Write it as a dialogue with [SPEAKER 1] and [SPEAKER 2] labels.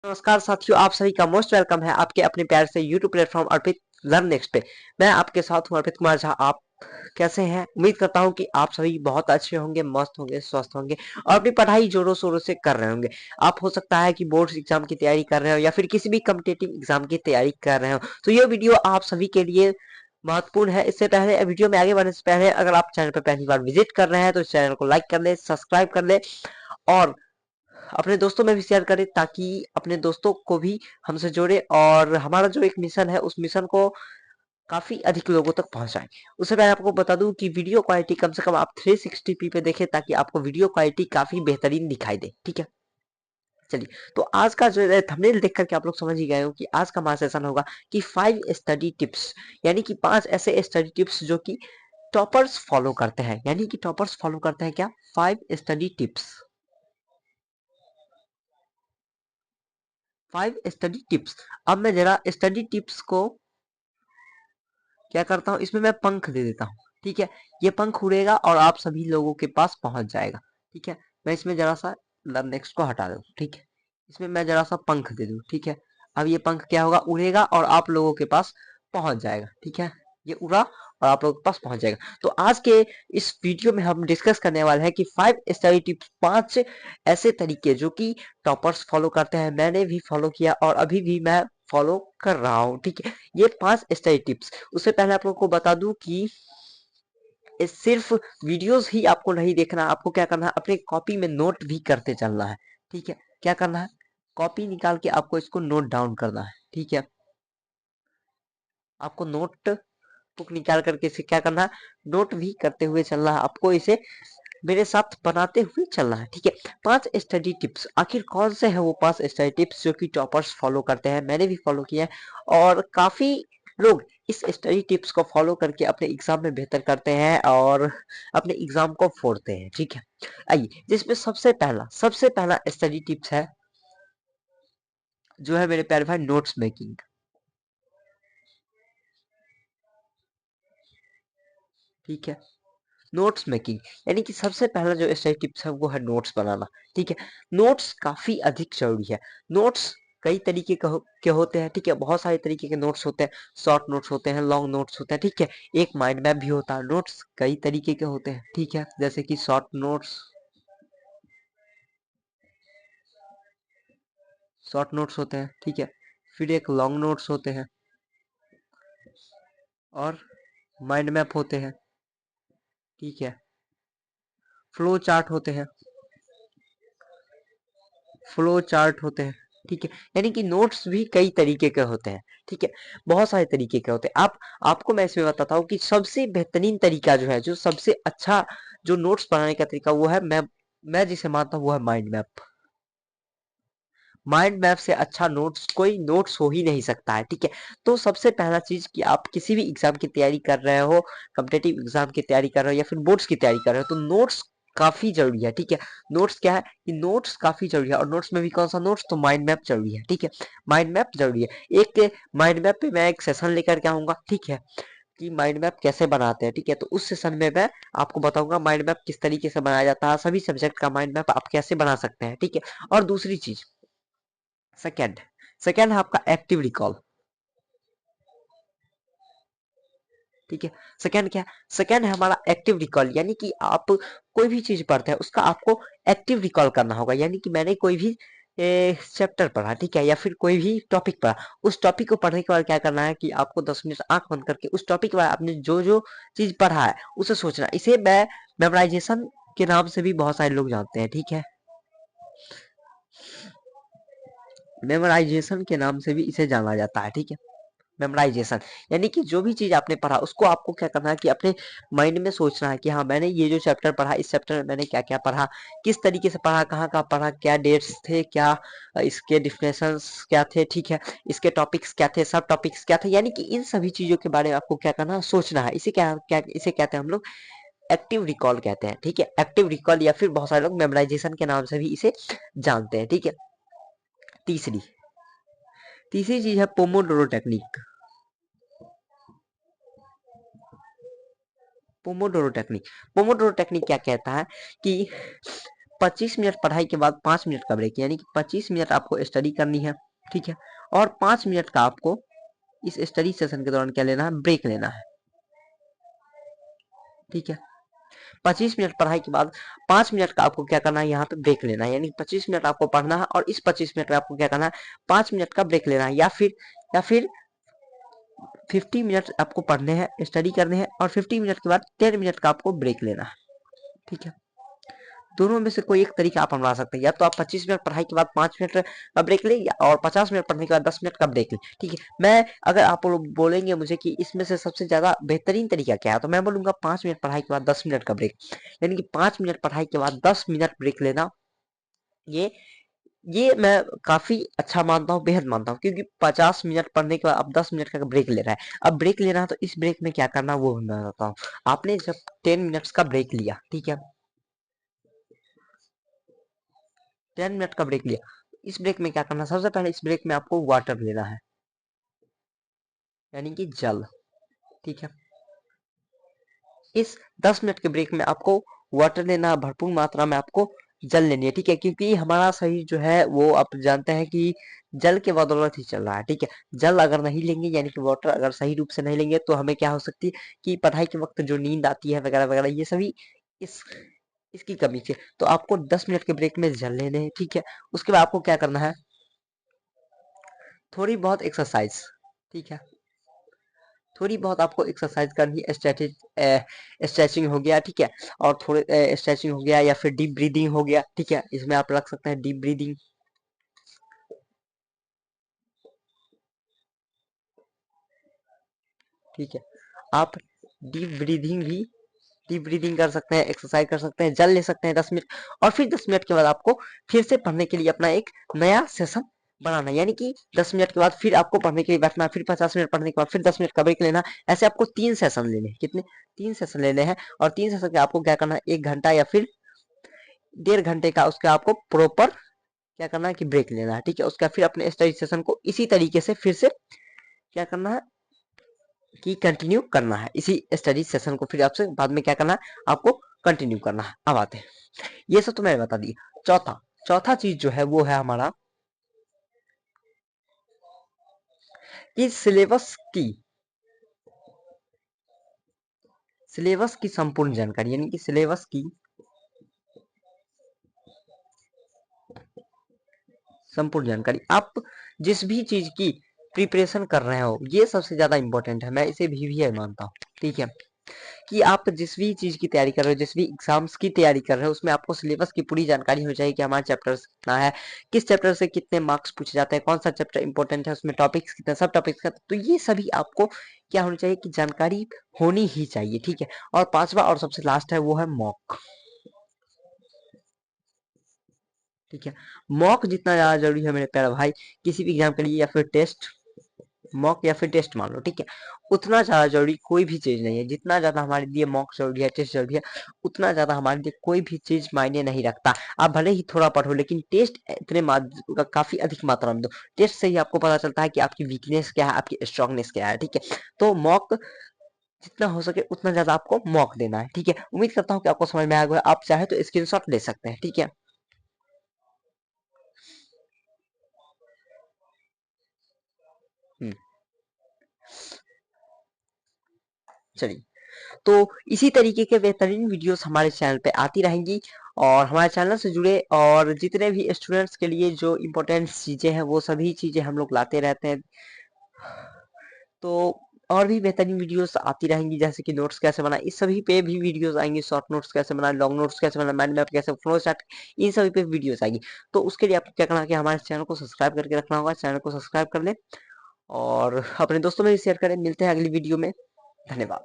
[SPEAKER 1] नमस्कार साथियों, आप सभी का मोस्ट वेलकम है आपके अपने प्यार से यूट्यूब प्लेटफॉर्म अर्पित लर्न नेक्स्ट पे। मैं आपके साथ हूं अर्पित कुमार झा। आप कैसे हैं? उम्मीद करता हूं कि आप सभी बहुत अच्छे होंगे, मस्त होंगे, स्वस्थ होंगे और अपनी पढ़ाई जोरों शोरों से कर रहे होंगे। आप हो सकता है कि बोर्ड एग्जाम की तैयारी कर रहे हो या फिर किसी भी कॉम्पिटिटिव एग्जाम की तैयारी कर रहे हो, तो ये वीडियो आप सभी के लिए महत्वपूर्ण है। इससे पहले वीडियो में आगे बढ़ने से पहले अगर आप चैनल पर पहली बार विजिट कर रहे हैं तो इस चैनल को लाइक कर ले, सब्सक्राइब कर ले और अपने दोस्तों में भी शेयर करें ताकि अपने दोस्तों को भी हमसे जोड़े और हमारा जो एक मिशन है उस मिशन को काफी अधिक लोगों तक पहुंचाएं। उससे पहले आपको बता दूं कि वीडियो क्वालिटी कम से कम आप 360p पे देखें ताकि आपको वीडियो क्वालिटी काफी बेहतरीन दिखाई दे। ठीक है, चलिए। तो आज का जो थंबनेल देख करके आप लोग समझ ही गए हो कि आज का हमारा सेशन होगा कि 5 स्टडी टिप्स, यानी कि 5 ऐसे स्टडी टिप्स जो कि टॉपर्स फॉलो करते हैं। यानी कि टॉपर्स फॉलो करते हैं क्या? 5 स्टडी टिप्स, 5 स्टडी टिप्स। अब मैं जरा स्टडी टिप्स को क्या करता हूँ, इसमें मैं पंख दे देता हूँ। ठीक है, ये पंख उड़ेगा और आप सभी लोगों के पास पहुंच जाएगा। ठीक है, मैं इसमें जरा सा नेक्स्ट को हटा दूँ। ठीक है, इसमें मैं जरा सा पंख दे दूँ। ठीक है, अब ये पंख क्या होगा, उड़ेगा और आप लोगों के पास पहुंच जाएगा। ठीक है, ये उड़ा और आप लोगों के पास पहुंच जाएगा। तो आज के इस वीडियो में हम डिस्कस करने वाले हैं कि 5 स्टडी टिप्स, 5 ऐसे तरीके जो कि टॉपर्स फॉलो करते हैं। मैंने भी फॉलो किया और अभी भी मैं फॉलो कर रहा हूँ। ठीक है, ये 5 स्टडी टिप्स। उससे पहले आप लोगों को बता दूं कि ये सिर्फ वीडियोस ही आपको नहीं देखना, आपको क्या करना है, अपने कॉपी में नोट भी करते चलना है। ठीक है, क्या करना है, कॉपी निकाल के आपको इसको नोट डाउन करना है। ठीक है, आपको नोट बुक निकाल करके इसे क्या करना है, नोट भी करते हुए चलना है। आपको इसे मेरे साथ बनाते हुए चलना है। ठीक है, 5 स्टडी टिप्स, आखिर कौन से हैं वो 5 स्टडी टिप्स जो कि टॉपर्स फॉलो करते हैं? मैंने भी फॉलो किया है और काफी लोग इस स्टडी टिप्स को फॉलो करके अपने एग्जाम में बेहतर करते हैं और अपने एग्जाम को फोड़ते हैं। ठीक है, आइए, जिसमें सबसे पहला स्टडी टिप्स है जो है मेरे प्यारे भाई, नोट्स मेकिंग। ठीक है, नोट्स मेकिंग, यानी कि सबसे पहला जो स्टडी टिप्स है वो है नोट्स बनाना। ठीक है, नोट्स काफी अधिक जरूरी है। नोट्स कई तरीके के होते हैं। ठीक है, बहुत सारे तरीके के नोट्स होते हैं। शॉर्ट नोट्स होते हैं, लॉन्ग नोट्स होते हैं। ठीक है, एक माइंड मैप भी होता है। नोट्स कई तरीके के होते हैं। ठीक है, जैसे कि शॉर्ट नोट्स होते हैं। ठीक है, फिर एक लॉन्ग नोट्स होते हैं और माइंड मैप होते हैं। ठीक है, फ्लो चार्ट होते हैं, फ्लो चार्ट होते हैं। ठीक है, यानी कि नोट्स भी कई तरीके के होते हैं। ठीक है, बहुत सारे तरीके के होते हैं। आपको मैं इसमें बताता हूँ कि सबसे बेहतरीन तरीका जो है, जो सबसे अच्छा जो नोट्स बनाने का तरीका वो है, मैं जिसे मानता हूँ वो है माइंड मैप। माइंड मैप से अच्छा नोट्स कोई नोट्स हो ही नहीं सकता है। ठीक है, तो सबसे पहला चीज कि आप किसी भी एग्जाम की तैयारी कर रहे हो, कॉम्पिटेटिव एग्जाम की तैयारी कर रहे हो या फिर बोर्ड्स की तैयारी कर रहे हो, तो नोट्स काफी जरूरी है। ठीक है, नोट्स क्या है कि नोट्स काफी जरूरी है और नोट्स में भी कौन सा नोट्स, तो माइंड मैप जरूरी है। ठीक है, माइंड मैप जरूरी है। एक माइंड मैप पे मैं एक सेशन लेकर के आऊंगा। ठीक है, कि माइंड मैप कैसे बनाते हैं। ठीक है, तो उस सेशन में मैं आपको बताऊंगा माइंड मैप किस तरीके से बनाया जाता है, सभी सब्जेक्ट का माइंड मैप आप कैसे बना सकते हैं। ठीक है, और दूसरी चीज, सेकेंड सेकेंड है आपका एक्टिव रिकॉल। ठीक है, सेकेंड क्या है, सेकेंड है हमारा एक्टिव रिकॉल, यानी कि आप कोई भी चीज पढ़ते हैं उसका आपको एक्टिव रिकॉल करना होगा। यानी कि मैंने कोई भी चैप्टर पढ़ा, ठीक है, या फिर कोई भी टॉपिक पढ़ा, उस टॉपिक को पढ़ने के बाद क्या करना है कि आपको 10 मिनट आंख बंद करके उस टॉपिक के बाद आपने जो जो चीज पढ़ा है उसे सोचना। इसे मैं मेमोराइजेशन के नाम से भी बहुत सारे लोग जानते हैं। ठीक है, मेमोराइजेशन के नाम से भी इसे जाना जाता है। ठीक है, मेमोराइजेशन, यानी कि जो भी चीज आपने पढ़ा उसको आपको क्या करना है कि अपने माइंड में सोचना है कि हाँ, मैंने ये जो चैप्टर पढ़ा, इस चैप्टर में मैंने क्या क्या पढ़ा, किस तरीके से पढ़ा, कहाँ कहाँ पढ़ा, क्या डेट्स थे, क्या इसके डिफिनेशंस क्या थे। ठीक है, इसके टॉपिक्स क्या थे, सब टॉपिक्स क्या थे, यानी कि इन सभी चीजों के बारे में आपको क्या करना है, सोचना है। इसे क्या क्या इसे कहते हैं हम लोग, एक्टिव रिकॉल कहते हैं। ठीक है, एक्टिव रिकॉल या फिर बहुत सारे लोग मेमोराइजेशन के नाम से भी इसे जानते हैं। ठीक है, तीसरी तीसरी चीज है Pomodoro technique. Pomodoro technique, Pomodoro technique क्या कहता है कि 25 मिनट पढ़ाई के बाद 5 मिनट का ब्रेक, यानी कि 25 मिनट आपको स्टडी करनी है, ठीक है, और 5 मिनट का आपको इस स्टडी सेशन के दौरान क्या लेना है, ब्रेक लेना है, ठीक है। 25 मिनट पढ़ाई के बाद 5 मिनट का आपको क्या करना है, यहाँ पे ब्रेक लेना है, यानी 25 मिनट आपको पढ़ना है और इस 25 मिनट में आपको क्या करना है, 5 मिनट का ब्रेक लेना है, या फिर 50 मिनट आपको पढ़ने हैं, स्टडी करने हैं, और 50 मिनट के बाद 10 मिनट का आपको ब्रेक लेना है, ठीक है। दोनों में से कोई एक तरीका आप अपना सकते हैं, या तो आप 25 मिनट पढ़ाई के बाद 5 मिनट का ब्रेक लें, या और 50 मिनट पढ़ने के बाद 10 मिनट का ब्रेक लें, ठीक है। मैं अगर आप लोग बोलेंगे मुझे कि इसमें से सबसे ज्यादा बेहतरीन तरीका क्या है, तो मैं बोलूंगा 5 मिनट पढ़ाई के बाद 10 मिनट का ब्रेक, यानी कि 5 मिनट पढ़ाई के बाद 10 मिनट ब्रेक लेना। ये ये मैं काफी अच्छा मानता हूँ, बेहद मानता हूँ, क्योंकि 50 मिनट पढ़ने के बाद अब 10 मिनट का ब्रेक ले रहा है। अब ब्रेक ले रहा है तो इस ब्रेक में क्या करना वो मैं बताता हूँ। आपने जब 10 मिनट्स का ब्रेक लिया, ठीक है, 10 मिनट का ब्रेक लिया, इस ब्रेक में क्या करना, सबसे पहले इस ब्रेक में आपको वाटर लेना है, यानी कि जल, ठीक है। इस 10 मिनट के ब्रेक में आपको वाटर लेना, भरपूर मात्रा में आपको जल लेनी है, ठीक है, क्योंकि हमारा शरीर जो है वो आप जानते हैं कि जल के बदौलत ही चल रहा है, ठीक है। जल अगर नहीं लेंगे, यानी कि वाटर अगर सही रूप से नहीं लेंगे, तो हमें क्या हो सकती है कि पढ़ाई के वक्त जो नींद आती है वगैरह वगैरह, ये सभी इस इसकी कमी से। तो आपको 10 मिनट के ब्रेक में जल लेने हैं, ठीक है। उसके बाद आपको क्या करना है, थोड़ी बहुत एक्सरसाइज, ठीक है, थोड़ी बहुत आपको एक्सरसाइज करनी है, स्ट्रेचिंग हो गया, ठीक है, और थोड़े स्ट्रेचिंग हो गया, या फिर डीप ब्रीदिंग हो गया, ठीक है, इसमें आप रख सकते हैं डीप ब्रीदिंग, ठीक है। आप डीप ब्रीदिंग भी डीप ब्रीदिंग कर सकते हैं, एक्सरसाइज कर सकते हैं, जल ले सकते हैं 10 मिनट, और फिर 10 मिनट के बाद आपको फिर से पढ़ने के लिए अपना एक नया सेशन बनाना, यानी कि 10 मिनट के बाद फिर आपको पढ़ने के लिए बैठना, फिर 50 मिनट पढ़ने के बाद फिर 10 मिनट का ब्रेक लेना। ऐसे आपको 3 सेशन लेने हैं, कितने, 3 सेशन लेने हैं, और 3 सेशन के आपको क्या करना है, 1 घंटा या फिर 1.5 घंटे का उसका आपको प्रॉपर क्या करना है कि ब्रेक लेना है, ठीक है। उसका फिर अपने स्टडी सेशन को इसी तरीके से फिर से क्या करना है कि कंटिन्यू करना है, इसी स्टडी सेशन को फिर आपसे बाद में क्या करना है, आपको कंटिन्यू करना है। अब आते हैं, ये सब तो मैंने बता दिया। चौथा चौथा चीज जो है वो है हमारा कि सिलेबस की संपूर्ण जानकारी, यानी कि सिलेबस की संपूर्ण जानकारी। आप जिस भी चीज की प्रिपरेशन कर रहे हो, ये सबसे ज्यादा इंपॉर्टेंट है, मैं इसे भी मानता हूँ, ठीक है, कि आप जिस भी चीज की तैयारी कर रहे हो, जिस भी एग्जाम्स की तैयारी कर रहे हो, उसमें आपको सिलेबस की पूरी जानकारी हो चाहिए कि हमारा चैप्टर कितना है, किस चैप्टर से कितने मार्क्स पूछे जाते हैं, कौन सा चैप्टर इंपॉर्टेंट है, उसमें टॉपिक्स कितने, सब टॉपिक्स का, तो ये सभी आपको क्या होनी चाहिए कि जानकारी होनी ही चाहिए, ठीक है। और पांचवा और सबसे लास्ट है वो है मॉक, ठीक है। मॉक जितना ज्यादा जरूरी है मेरे प्यारे भाई, किसी भी एग्जाम के लिए, या फिर टेस्ट, मॉक या फिर टेस्ट मान लो, ठीक है, उतना ज्यादा जरूरी कोई भी चीज नहीं है। जितना ज्यादा हमारे लिए मॉक जरूरी है, टेस्ट जरूरी है, उतना ज्यादा हमारे लिए कोई भी चीज मायने नहीं रखता। आप भले ही थोड़ा पढ़ो, लेकिन टेस्ट इतने काफी अधिक मात्रा में दो। टेस्ट से ही आपको पता चलता है कि आपकी वीकनेस क्या है, आपकी स्ट्रांगनेस क्या है, ठीक है। तो मॉक जितना हो सके उतना ज्यादा आपको मॉक देना है, ठीक है। उम्मीद करता हूँ कि आपको समझ में आ गया। आप चाहे तो स्क्रीनशॉट ले सकते हैं, ठीक है। हम्म, चलिए, तो इसी तरीके के बेहतरीन वीडियोस हमारे चैनल पे आती रहेंगी, और हमारे चैनल से जुड़े और जितने भी स्टूडेंट्स के लिए जो इम्पोर्टेंट चीज़ें हैं वो सभी चीज़ें हम लोग लाते रहते हैं। तो और भी बेहतरीन वीडियोस आती रहेंगी, जैसे कि नोट्स कैसे बनाए, इस सभी पे भी वीडियोस आएंगी। शॉर्ट नोट्स कैसे बनाए, लॉन्ग नोट्स कैसे बनाए, माइंड मैप कैसे, फ्लो चार्ट, इन सभी पे वीडियोस आएगी। तो उसके लिए आपको क्या करना है कि हमारे चैनल को सब्सक्राइब करके रखना होगा। चैनल को सब्सक्राइब कर लें और अपने दोस्तों में भी शेयर करें। मिलते हैं अगली वीडियो में। धन्यवाद।